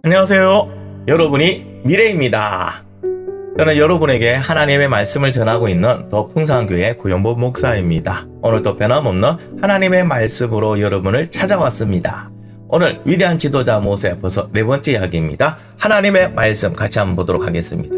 안녕하세요. 여러분이 미래입니다. 저는 여러분에게 하나님의 말씀을 전하고 있는 더 풍성한 교회 구영보 목사입니다. 오늘도 변함없는 하나님의 말씀으로 여러분을 찾아왔습니다. 오늘 위대한 지도자 모세 벌써 네 번째 이야기입니다. 하나님의 말씀 같이 한번 보도록 하겠습니다.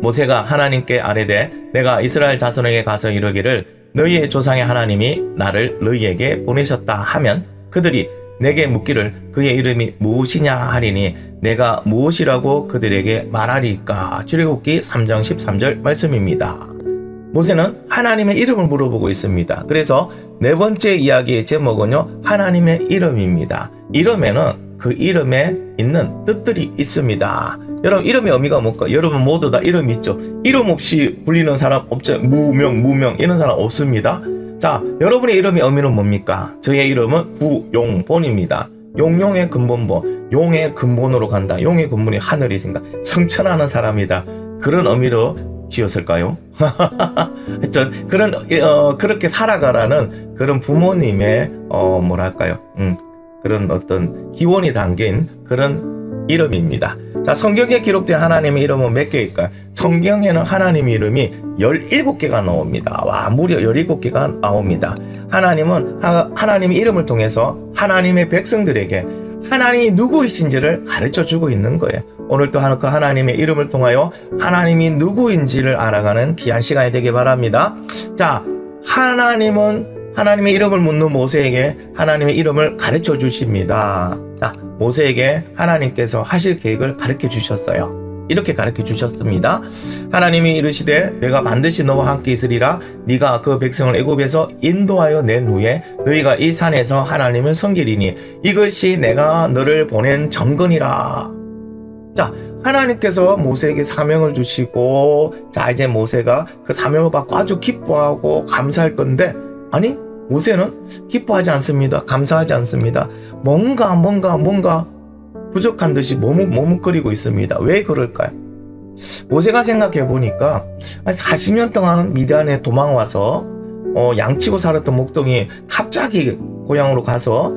모세가 하나님께 아뢰되 내가 이스라엘 자손에게 가서 이르기를 너희의 조상의 하나님이 나를 너희에게 보내셨다 하면 그들이 내게 묻기를 그의 이름이 무엇이냐 하리니 내가 무엇이라고 그들에게 말하리까. 출애굽기 3장 13절 말씀입니다. 모세는 하나님의 이름을 물어보고 있습니다. 그래서 네 번째 이야기의 제목은요, 하나님의 이름입니다. 이름에는 그 이름에 있는 뜻들이 있습니다. 여러분, 이름의 의미가 뭘까? 여러분 모두 다 이름이 있죠. 이름 없이 불리는 사람 없죠. 무명 이런 사람 없습니다. 자, 여러분의 이름의 의미는 뭡니까? 저의 이름은 구용본입니다. 용용의 근본본, 용의 근본으로 간다. 용의 근본이 하늘이 있습니다. 승천하는 사람이다. 그런 의미로 지었을까요? 하여튼 그렇게 살아가라는 그런 부모님의 뭐랄까요? 그런 어떤 기원이 담긴 그런 이름입니다. 자, 성경에 기록된 하나님의 이름은 몇 개일까요? 성경에는 하나님의 이름이 17개가 나옵니다. 와, 무려 17개가 나옵니다. 하나님은 하나님의 이름을 통해서 하나님의 백성들에게 하나님이 누구이신지를 가르쳐주고 있는 거예요. 오늘도 그 하나님의 이름을 통하여 하나님이 누구인지를 알아가는 귀한 시간이 되길 바랍니다. 자, 하나님의 이름을 묻는 모세에게 하나님의 이름을 가르쳐 주십니다. 자, 모세에게 하나님께서 하실 계획을 가르쳐 주셨어요. 이렇게 가르쳐 주셨습니다. 하나님이 이르시되 내가 반드시 너와 함께 있으리라. 네가 그 백성을 애굽에서 인도하여 낸 후에 너희가 이 산에서 하나님을 섬기리니 이것이 내가 너를 보낸 정건이라. 자, 하나님께서 모세에게 사명을 주시고, 자, 이제 모세가 그 사명을 받고 아주 기뻐하고 감사할 건데, 아니, 모세는 기뻐하지 않습니다. 감사하지 않습니다. 뭔가 부족한 듯이 머뭇거리고 있습니다. 왜 그럴까요? 모세가 생각해 보니까 40년 동안 미디안에 도망와서 양치고 살았던 목동이 갑자기 고향으로 가서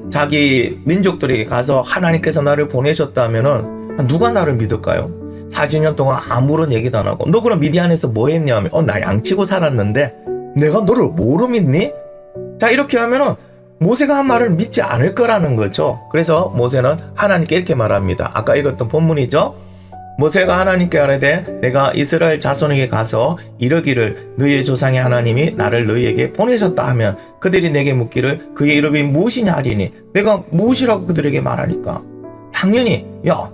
자기 민족들에게 가서 하나님께서 나를 보내셨다면은 누가 나를 믿을까요? 40년 동안 아무런 얘기도 안 하고 너 그럼 미디안에서 뭐 했냐면 나 양치고 살았는데 내가 너를 뭐로 믿니? 자, 이렇게 하면은 모세가 한 말을 믿지 않을 거라는 거죠. 그래서 모세는 하나님께 이렇게 말합니다. 아까 읽었던 본문이죠. 모세가 하나님께 아뢰되 내가 이스라엘 자손에게 가서 이르기를 너희의 조상의 하나님이 나를 너희에게 보내셨다 하면 그들이 내게 묻기를 그의 이름이 무엇이냐 하리니 내가 무엇이라고 그들에게 말하니까 당연히 야,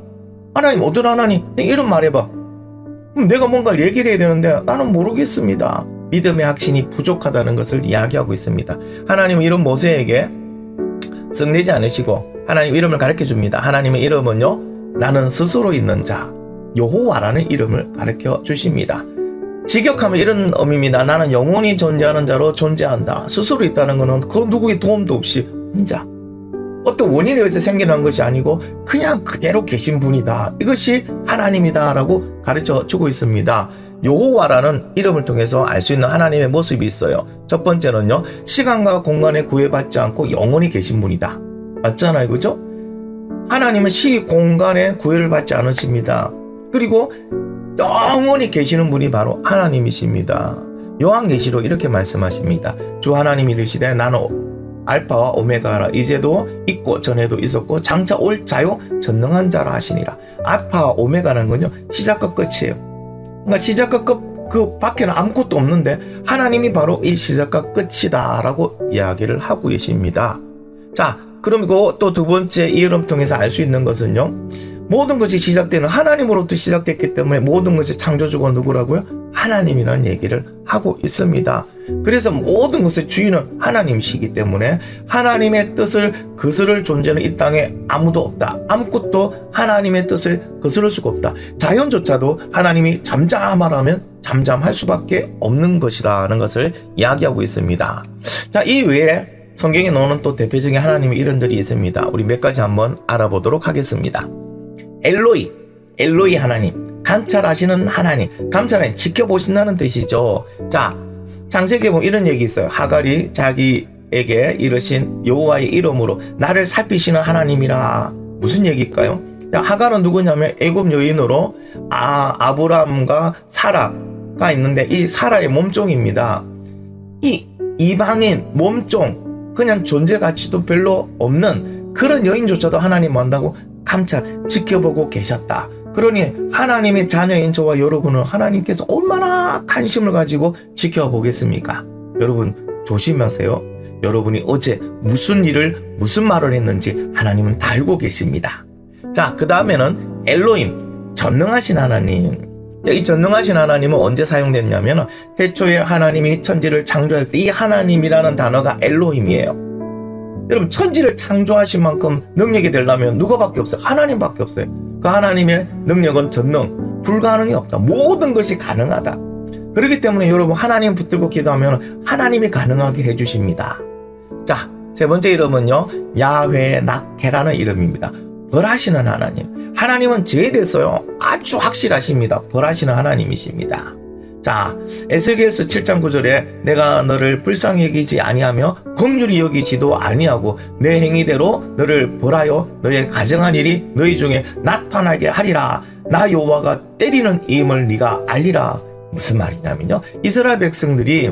하나님 어떤 하나님? 이름 말해봐. 그럼 내가 뭔가를 얘기를 해야 되는데 나는 모르겠습니다. 믿음의 확신이 부족하다는 것을 이야기하고 있습니다. 하나님은 이런 모세에게 썩내지 않으시고 하나님 이름을 가르쳐 줍니다. 하나님의 이름은요, 나는 스스로 있는 자 여호와라는 이름을 가르쳐 주십니다. 직역하면 이런 의미입니다. 나는 영원히 존재하는 자로 존재한다. 스스로 있다는 것은 그 누구의 도움도 없이 혼자 어떤 원인에 의해서 생겨난 것이 아니고 그냥 그대로 계신 분이다. 이것이 하나님이다 라고 가르쳐 주고 있습니다. 여호와라는 이름을 통해서 알 수 있는 하나님의 모습이 있어요. 첫 번째는요, 시간과 공간에 구애받지 않고 영원히 계신 분이다. 맞잖아요, 그죠? 하나님은 시, 공간에 구애를 받지 않으십니다. 그리고 영원히 계시는 분이 바로 하나님이십니다. 요한계시록 이렇게 말씀하십니다. 주 하나님이 이르시되 나는 알파와 오메가라. 이제도 있고 전에도 있었고 장차 올 자요 전능한 자라 하시니라. 알파와 오메가라는 건요, 시작과 끝이에요. 그러니까 시작과 끝 그 밖에는 아무것도 없는데 하나님이 바로 이 시작과 끝이다 라고 이야기를 하고 계십니다. 자, 그리고 또 두 번째 이 이름 통해서 알 수 있는 것은요, 모든 것이 시작되는 하나님으로부터 시작됐기 때문에 모든 것이 창조주가 누구라고요? 하나님이라는 얘기를 하고 있습니다. 그래서 모든 것의 주인은 하나님이시기 때문에 하나님의 뜻을 거스를 존재는 이 땅에 아무도 없다. 아무것도 하나님의 뜻을 거스를 수가 없다. 자연조차도 하나님이 잠잠하라면 잠잠할 수밖에 없는 것이라는 것을 이야기하고 있습니다. 자, 이 외에 성경에 나오는 또 대표적인 하나님의 이름들이 있습니다. 우리 몇 가지 한번 알아보도록 하겠습니다. 엘로이 하나님, 감찰하시는 하나님. 감찰하는 지켜보신다는 뜻이죠. 자, 창세기에 보면 이런 얘기 있어요. 하갈이 자기에게 이르신 여호와의 이름으로 나를 살피시는 하나님이라. 무슨 얘기일까요? 하갈은 누구냐면 애굽 여인으로 아브람과 사라가 있는데 이 사라의 몸종입니다. 이 이방인 몸종 그냥 존재 가치도 별로 없는 그런 여인조차도 하나님 한다고 감찰 지켜보고 계셨다. 그러니 하나님의 자녀인 저와 여러분은 하나님께서 얼마나 관심을 가지고 지켜보겠습니까? 여러분 조심하세요. 여러분이 어제 무슨 말을 했는지 하나님은 다 알고 계십니다. 자, 그 다음에는 엘로힘, 전능하신 하나님. 이 전능하신 하나님은 언제 사용됐냐면 태초에 하나님이 천지를 창조할 때 이 하나님이라는 단어가 엘로힘이에요. 여러분 천지를 창조하신 만큼 능력이 되려면 누구밖에 없어요? 하나님밖에 없어요. 그 하나님의 능력은 전능, 불가능이 없다. 모든 것이 가능하다. 그렇기 때문에 여러분 하나님 붙들고 기도하면 하나님이 가능하게 해주십니다. 자, 세 번째 이름은요, 야훼 낙해라는 이름입니다. 벌하시는 하나님. 하나님은 죄에 대해서요 아주 확실하십니다. 벌하시는 하나님이십니다. 자, 에스겔서 7장 9절에 내가 너를 불쌍히 여기지 아니하며 긍휼히 여기지도 아니하고 내 행위대로 너를 벌하여 너의 가정한 일이 너희 중에 나타나게 하리라. 나 여호와가 때리는 이임을 네가 알리라. 무슨 말이냐면요, 이스라엘 백성들이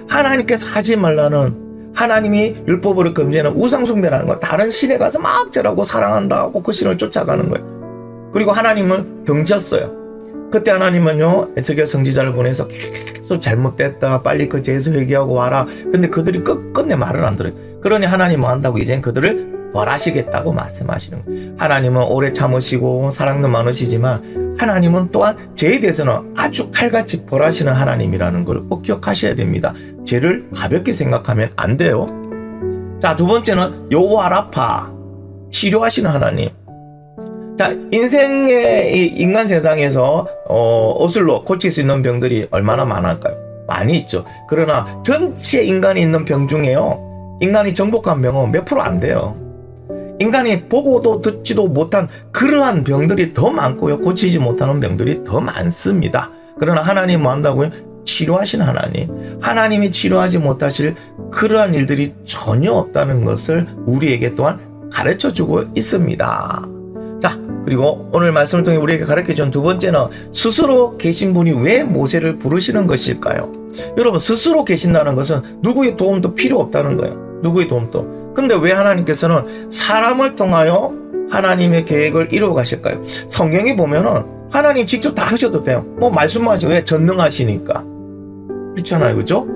하나님께서 하지 말라는 하나님이 율법으로 금지하는 우상숭배라는 거, 다른 신에 가서 막 절하고 사랑한다고 그 신을 쫓아가는 거예요. 그리고 하나님은 등졌어요. 그때 하나님은요 에스겔 선지자를 보내서 계속 잘못됐다, 빨리 그 죄에서 회개하고 와라. 근데 그들이 끝내 말을 안 들어요. 그러니 하나님은 한다고 이젠 그들을 벌하시겠다고 말씀하시는 거예요. 하나님은 오래 참으시고 사랑도 많으시지만 하나님은 또한 죄에 대해서는 아주 칼같이 벌하시는 하나님이라는 걸 꼭 기억하셔야 됩니다. 죄를 가볍게 생각하면 안 돼요. 자, 두 번째는 여호와 라파, 치료하시는 하나님. 자, 인생의 이 인간 세상에서 어슬로 고칠 수 있는 병들이 얼마나 많을까요? 많이 있죠. 그러나 전체 인간이 있는 병 중에요, 인간이 정복한 병은 몇 프로 안 돼요. 인간이 보고도 듣지도 못한 그러한 병들이 더 많고요, 고치지 못하는 병들이 더 많습니다. 그러나 하나님 뭐 한다고요? 치료하신 하나님. 하나님이 치료하지 못하실 그러한 일들이 전혀 없다는 것을 우리에게 또한 가르쳐주고 있습니다. 자, 그리고 오늘 말씀을 통해 우리에게 가르쳐준 두 번째는 스스로 계신 분이 왜 모세를 부르시는 것일까요? 여러분, 스스로 계신다는 것은 누구의 도움도 필요 없다는 거예요. 누구의 도움도. 근데 왜 하나님께서는 사람을 통하여 하나님의 계획을 이루어 가실까요? 성경에 보면은 하나님 직접 다 하셔도 돼요. 뭐 말씀만 하시고, 왜? 전능하시니까. 그렇잖아요, 그죠?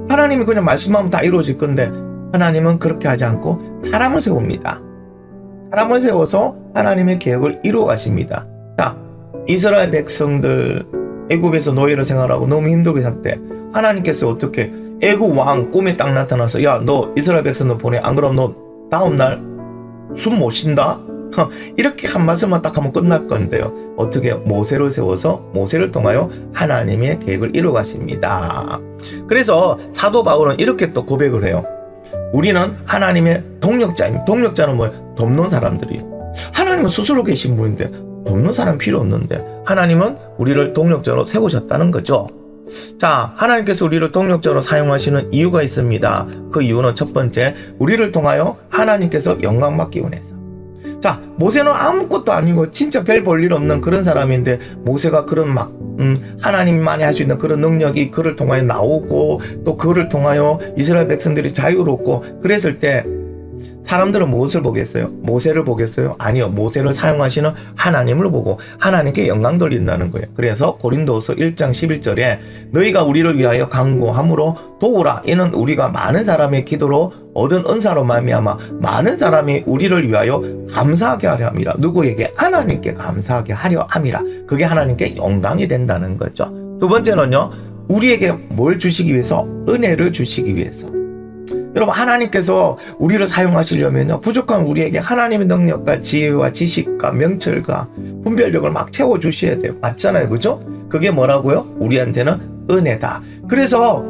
하나님이 그냥 말씀하면 다 이루어질 건데 하나님은 그렇게 하지 않고 사람을 세웁니다. 사람을 세워서 하나님의 계획을 이루어 가십니다. 자, 이스라엘 백성들 애굽에서 노예로 생활하고 너무 힘들게 살 때 하나님께서 어떻게 애굽 왕 꿈에 딱 나타나서 야, 너 이스라엘 백성들 보내. 안 그럼 너 다음날 숨 못 쉰다? 이렇게 한 말씀만 딱 하면 끝날 건데요. 어떻게 모세를 세워서 모세를 통하여 하나님의 계획을 이루어 가십니다. 그래서 사도 바울은 이렇게 또 고백을 해요. 우리는 하나님의 동력자입니다. 동력자는 뭐예요? 돕는 사람들이에요. 하나님은 스스로 계신 분인데 돕는 사람 필요 없는데 하나님은 우리를 동력자로 세우셨다는 거죠. 자, 하나님께서 우리를 동력자로 사용하시는 이유가 있습니다. 그 이유는 첫 번째, 우리를 통하여 하나님께서 영광 받기 원해서. 자, 모세는 아무것도 아니고 진짜 별 볼 일 없는 그런 사람인데 모세가 그런 하나님만이 할 수 있는 그런 능력이 그를 통하여 나오고 또 그를 통하여 이스라엘 백성들이 자유롭고 그랬을 때 사람들은 무엇을 보겠어요? 모세를 보겠어요? 아니요. 모세를 사용하시는 하나님을 보고 하나님께 영광 돌린다는 거예요. 그래서 고린도서 1장 11절에 너희가 우리를 위하여 간구함으로 도우라. 이는 우리가 많은 사람의 기도로 얻은 은사로 말미암아 많은 사람이 우리를 위하여 감사하게 하려 함이라. 누구에게? 하나님께 감사하게 하려 함이라. 그게 하나님께 영광이 된다는 거죠. 두 번째는요, 우리에게 뭘 주시기 위해서? 은혜를 주시기 위해서. 여러분, 하나님께서 우리를 사용하시려면요, 부족한 우리에게 하나님의 능력과 지혜와 지식과 명철과 분별력을 막 채워주셔야 돼요. 맞잖아요, 그죠? 그게 뭐라고요? 우리한테는 은혜다. 그래서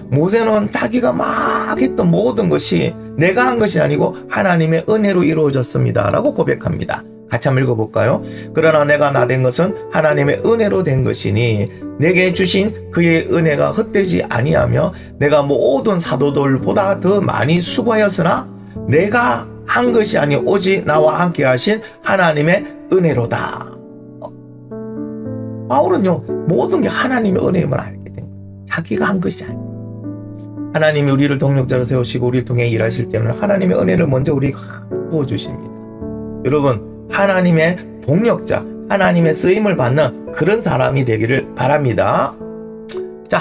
모세는 자기가 막 했던 모든 것이 내가 한 것이 아니고 하나님의 은혜로 이루어졌습니다 라고 고백합니다. 같이 한번 읽어볼까요? 그러나 내가 나된 것은 하나님의 은혜로 된 것이니 내게 주신 그의 은혜가 헛되지 아니하며 내가 모든 사도들보다 더 많이 수고하였으나 내가 한 것이 아니요 오직 나와 함께 하신 하나님의 은혜로다. 바울은요 모든 게 하나님의 은혜임을 알게 된 거예요. 자기가 한 것이 아니에요. 하나님이 우리를 동력자로 세우시고 우리를 통해 일하실 때는 하나님의 은혜를 먼저 우리가 부어주십니다. 여러분 하나님의 동력자, 하나님의 쓰임을 받는 그런 사람이 되기를 바랍니다. 자,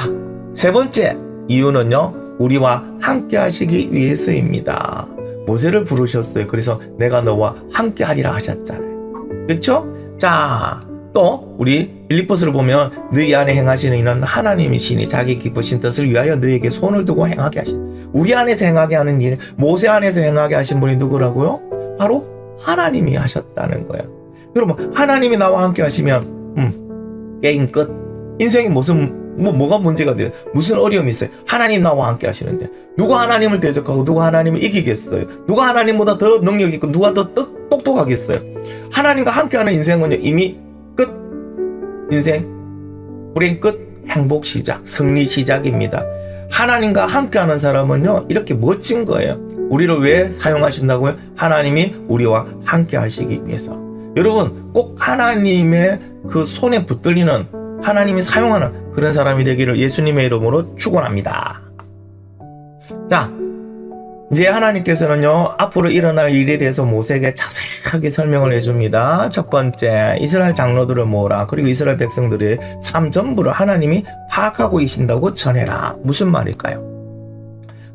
세 번째 이유는요 우리와 함께 하시기 위해서입니다. 모세를 부르셨어요. 그래서 내가 너와 함께 하리라 하셨잖아요. 그렇죠? 자, 또 우리 빌립보서를 보면 너희 안에 행하시는 이는 하나님이시니 자기 기쁘신 뜻을 위하여 너에게 손을 두고 행하게 하신. 우리 안에서 행하게 하는 일, 모세 안에서 행하게 하신 분이 누구라고요? 바로 하나님이 하셨다는 거예요. 여러분 하나님이 나와 함께 하시면 게임 끝. 인생이 뭐가 문제가 돼요? 무슨 어려움이 있어요? 하나님 나와 함께 하시는데 누가 하나님을 대적하고 누가 하나님을 이기겠어요? 누가 하나님보다 더 능력 있고 누가 더 똑똑하겠어요? 하나님과 함께하는 인생은요 이미 끝. 인생 불행 끝, 행복 시작, 승리 시작입니다. 하나님과 함께하는 사람은요 이렇게 멋진 거예요. 우리를 왜 사용하신다고요? 하나님이 우리와 함께 하시기 위해서. 여러분 꼭 하나님의 그 손에 붙들리는 하나님이 사용하는 그런 사람이 되기를 예수님의 이름으로 축원합니다. 자, 이제 하나님께서는요 앞으로 일어날 일에 대해서 모세에게 자세하게 설명을 해줍니다. 첫 번째, 이스라엘 장로들을 모으라. 그리고 이스라엘 백성들의 삶 전부를 하나님이 파악하고 계신다고 전해라. 무슨 말일까요?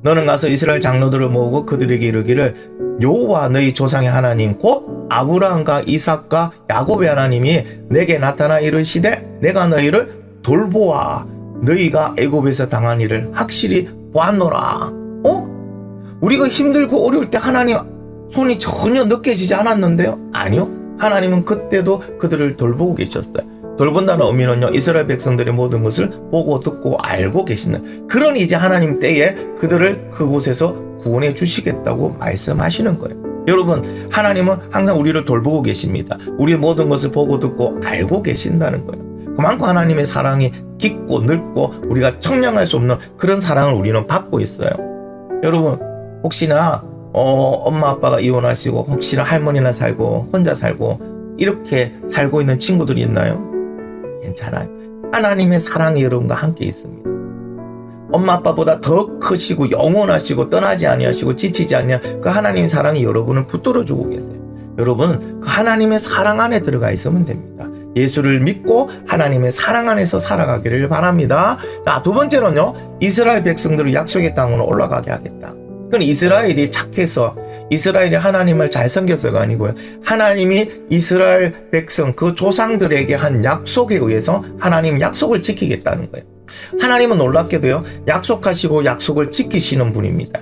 너는 가서 이스라엘 장로들을 모으고 그들에게 이르기를 여호와 너희 조상의 하나님 곧 아브라함과 이삭과 야곱의 하나님이 내게 나타나 이르시되 내가 너희를 돌보아 너희가 애굽에서 당한 일을 확실히 보았노라. 우리가 힘들고 어려울 때 하나님 손이 전혀 느껴지지 않았는데요? 아니요. 하나님은 그때도 그들을 돌보고 계셨어요. 돌본다는 의미는요 이스라엘 백성들의 모든 것을 보고 듣고 알고 계시는 그런 이제 하나님 때에 그들을 그곳에서 구원해 주시겠다고 말씀하시는 거예요. 여러분 하나님은 항상 우리를 돌보고 계십니다. 우리의 모든 것을 보고 듣고 알고 계신다는 거예요. 그만큼 하나님의 사랑이 깊고 넓고 우리가 청량할 수 없는 그런 사랑을 우리는 받고 있어요. 여러분 혹시나 엄마 아빠가 이혼하시고 혹시나 할머니나 살고 혼자 살고 이렇게 살고 있는 친구들이 있나요? 괜찮아요. 하나님의 사랑이 여러분과 함께 있습니다. 엄마 아빠보다 더 크시고 영원하시고 떠나지 아니하시고 지치지 아니하 그 하나님의 사랑이 여러분을 붙들어주고 계세요. 여러분 그 하나님의 사랑 안에 들어가 있으면 됩니다. 예수를 믿고 하나님의 사랑 안에서 살아가기를 바랍니다. 자, 두 번째로는요 이스라엘 백성들을 약속의 땅으로 올라가게 하겠다. 그건 이스라엘이 착해서 이스라엘이 하나님을 잘 섬겨서가 아니고요. 하나님이 이스라엘 백성 그 조상들에게 한 약속에 의해서 하나님 약속을 지키겠다는 거예요. 하나님은 놀랍게도요 약속하시고 약속을 지키시는 분입니다.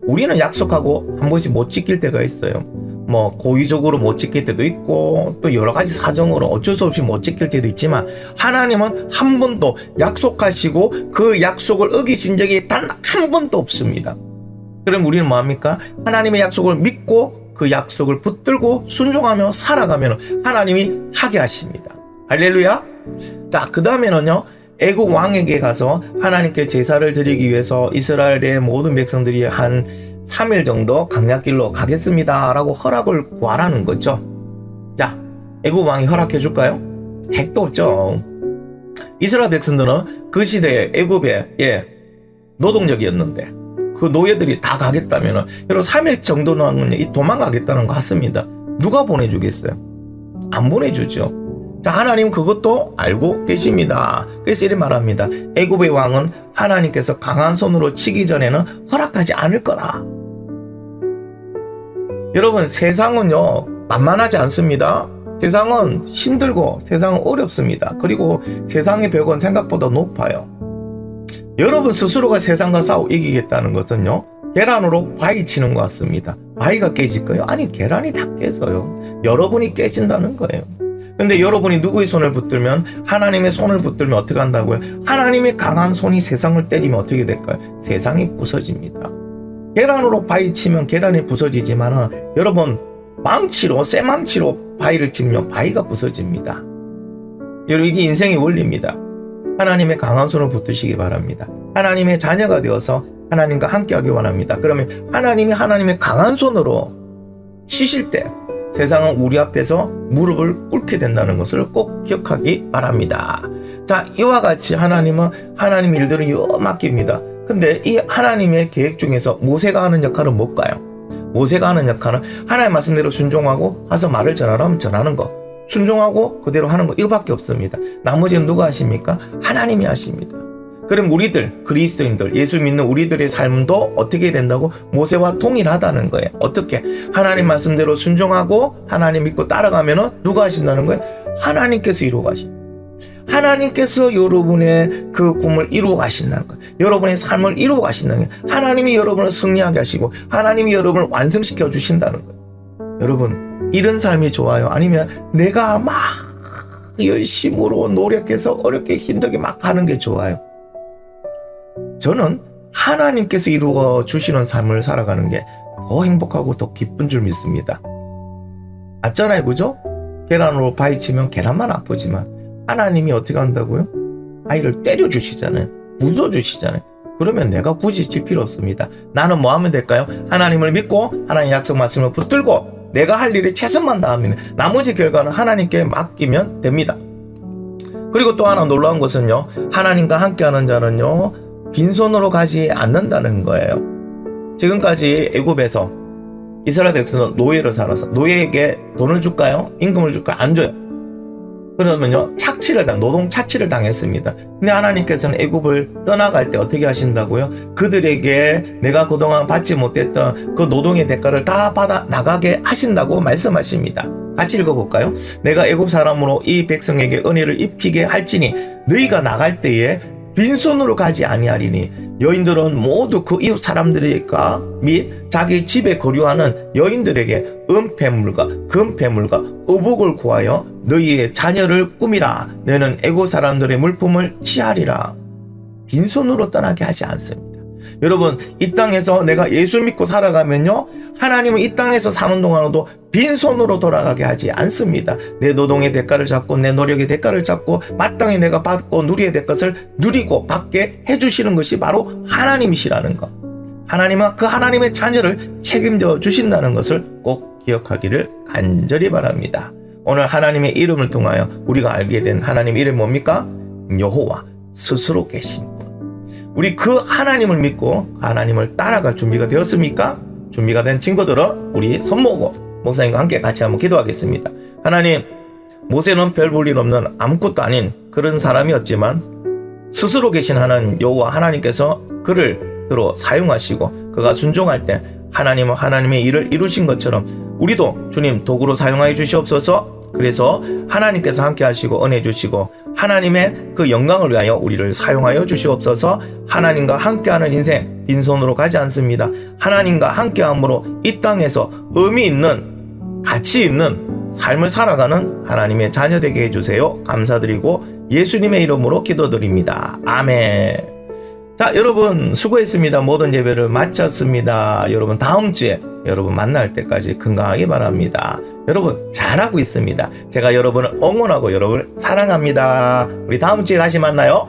우리는 약속하고 한 번씩 못 지킬 때가 있어요. 뭐 고의적으로 못 지킬 때도 있고 또 여러 가지 사정으로 어쩔 수 없이 못 지킬 때도 있지만 하나님은 한 번도 약속하시고 그 약속을 어기신 적이 단 한 번도 없습니다. 그럼 우리는 뭐합니까? 하나님의 약속을 믿고 그 약속을 붙들고 순종하며 살아가면 하나님이 하게 하십니다. 할렐루야. 자, 그 다음에는요 애국 왕에게 가서 하나님께 제사를 드리기 위해서 이스라엘의 모든 백성들이 한 3일 정도 강약길로 가겠습니다 라고 허락을 구하라는 거죠. 자, 애국 왕이 허락해 줄까요? 택도 없죠. 이스라엘 백성들은 그 시대에 애국의 노동력이었는데 그 노예들이 다 가겠다면 여러분 3일 정도는 도망가겠다는 것 같습니다. 누가 보내주겠어요? 안 보내주죠. 자, 하나님 그것도 알고 계십니다. 그래서 이렇게 말합니다. 애굽의 왕은 하나님께서 강한 손으로 치기 전에는 허락하지 않을 거다. 여러분 세상은요 만만하지 않습니다. 세상은 힘들고 세상은 어렵습니다. 그리고 세상의 벽은 생각보다 높아요. 여러분 스스로가 세상과 싸워 이기겠다는 것은요 계란으로 바위 치는 것 같습니다. 바위가 깨질까요? 아니 계란이 다 깨져요. 여러분이 깨진다는 거예요. 근데 여러분이 누구의 손을 붙들면 하나님의 손을 붙들면 어떻게 한다고요? 하나님의 강한 손이 세상을 때리면 어떻게 될까요? 세상이 부서집니다. 계란으로 바위 치면 계란이 부서지지만 여러분 망치로 쇠망치로 바위를 치면 바위가 부서집니다. 여러분 이게 인생의 원리입니다. 하나님의 강한 손을 붙드시기 바랍니다. 하나님의 자녀가 되어서 하나님과 함께하기 원합니다. 그러면 하나님이 하나님의 강한 손으로 쉬실 때 세상은 우리 앞에서 무릎을 꿇게 된다는 것을 꼭 기억하기 바랍니다. 자, 이와 같이 하나님은 하나님 일들을 맡깁니다. 근데 이 하나님의 계획 중에서 모세가 하는 역할은 뭘까요? 모세가 하는 역할은 하나님 말씀대로 순종하고 가서 말을 전하라면 전하는 거, 순종하고 그대로 하는 거, 이거밖에 없습니다. 나머지는 누가 하십니까? 하나님이 하십니다. 그럼 우리들, 그리스도인들, 예수 믿는 우리들의 삶도 어떻게 된다고? 모세와 동일하다는 거예요. 어떻게? 하나님 말씀대로 순종하고 하나님 믿고 따라가면은 누가 하신다는 거예요? 하나님께서 이루어 가십니다. 하나님께서 여러분의 그 꿈을 이루어 가신다는 거예요. 여러분의 삶을 이루어 가신다는 거예요. 하나님이 여러분을 승리하게 하시고 하나님이 여러분을 완성시켜 주신다는 거예요. 여러분, 이런 삶이 좋아요? 아니면 내가 막 열심으로 노력해서 어렵게 힘들게 막 하는 게 좋아요? 저는 하나님께서 이루어 주시는 삶을 살아가는 게 더 행복하고 더 기쁜 줄 믿습니다. 맞잖아요, 그죠? 계란으로 파헤치면 계란만 아프지만 하나님이 어떻게 한다고요? 아이를 때려주시잖아요. 부숴주시잖아요. 그러면 내가 굳이 질 필요 없습니다. 나는 뭐 하면 될까요? 하나님을 믿고 하나님 약속 말씀을 붙들고 내가 할 일에 최선만 다하면 나머지 결과는 하나님께 맡기면 됩니다. 그리고 또 하나 놀라운 것은요, 하나님과 함께하는 자는요 빈손으로 가지 않는다는 거예요. 지금까지 애굽에서 이스라엘 백성은 노예로 살아서 노예에게 돈을 줄까요? 임금을 줄까요? 안 줘요. 그러면요 노동 착취를 당했습니다. 근데 하나님께서는 애굽을 떠나갈 때 어떻게 하신다고요? 그들에게 내가 그동안 받지 못했던 그 노동의 대가를 다 받아 나가게 하신다고 말씀하십니다. 같이 읽어볼까요? 내가 애굽 사람으로 이 백성에게 은혜를 입히게 할지니 너희가 나갈 때에 빈손으로 가지 아니하리니 여인들은 모두 그 이웃 사람들과 및 자기 집에 거류하는 여인들에게 은폐물과 금폐물과 의복을 구하여 너희의 자녀를 꾸미라. 너는 애국 사람들의 물품을 취하리라. 빈손으로 떠나게 하지 않습니다. 여러분, 이 땅에서 내가 예수 믿고 살아가면요 하나님은 이 땅에서 사는 동안에도 빈손으로 돌아가게 하지 않습니다. 내 노동의 대가를 잡고 내 노력의 대가를 잡고 마땅히 내가 받고 누려야 될 것을 누리고 받게 해주시는 것이 바로 하나님이시라는 것. 하나님은 그 하나님의 자녀를 책임져 주신다는 것을 꼭 기억하기를 간절히 바랍니다. 오늘 하나님의 이름을 통하여 우리가 알게 된 하나님의 이름이 뭡니까? 여호와, 스스로 계신 분. 우리 그 하나님을 믿고 그 하나님을 따라갈 준비가 되었습니까? 준비가 된 친구들은 우리 손 모으고 목사님과 함께 같이 한번 기도하겠습니다. 하나님, 모세는 별 볼 일 없는 아무것도 아닌 그런 사람이었지만 스스로 계신 하나님 여호와 하나님께서 그를 들어 사용하시고 그가 순종할 때 하나님은 하나님의 일을 이루신 것처럼 우리도 주님 도구로 사용하여 주시옵소서. 그래서 하나님께서 함께 하시고 은혜 주시고 하나님의 그 영광을 위하여 우리를 사용하여 주시옵소서. 하나님과 함께하는 인생 빈손으로 가지 않습니다. 하나님과 함께함으로 이 땅에서 의미 있는 가치 있는 삶을 살아가는 하나님의 자녀 되게 해주세요. 감사드리고 예수님의 이름으로 기도드립니다. 아멘. 자, 여러분 수고했습니다. 모든 예배를 마쳤습니다. 여러분 다음 주에 여러분 만날 때까지 건강하기 바랍니다. 여러분 잘하고 있습니다. 제가 여러분을 응원하고 여러분을 사랑합니다. 우리 다음 주에 다시 만나요.